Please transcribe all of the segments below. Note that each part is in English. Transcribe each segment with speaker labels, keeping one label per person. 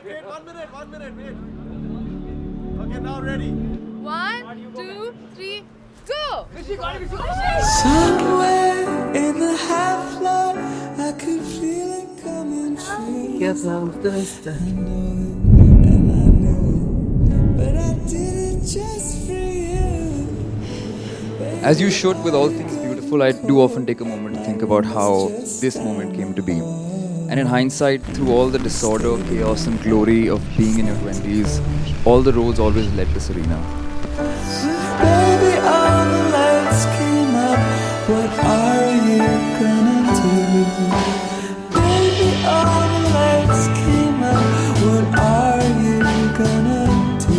Speaker 1: wait. 1 minute, wait. Okay, now ready.
Speaker 2: 1, 2, 3, go!
Speaker 3: Somewhere in the half light, I could feel it coming true.
Speaker 4: Yes, I'm thirsty.
Speaker 3: I know it, but I did it just for you.
Speaker 5: As you should with all things beautiful, I do often take a moment to think about how this moment came to be. And in hindsight, through all the disorder, chaos, and glory of being in your 20s, all the roads always led to Serena.
Speaker 3: Baby, all the lights came up. What are you gonna do? Baby, all the lights came up. What are you gonna do?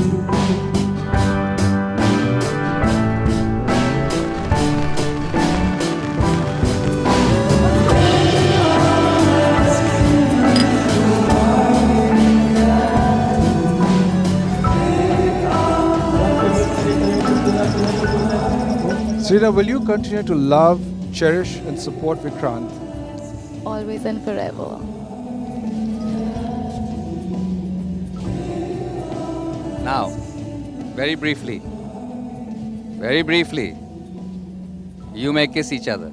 Speaker 1: Serena, will you continue to love, cherish, and support Vikrant?
Speaker 2: Always and forever.
Speaker 5: Now, very briefly, you may kiss each other.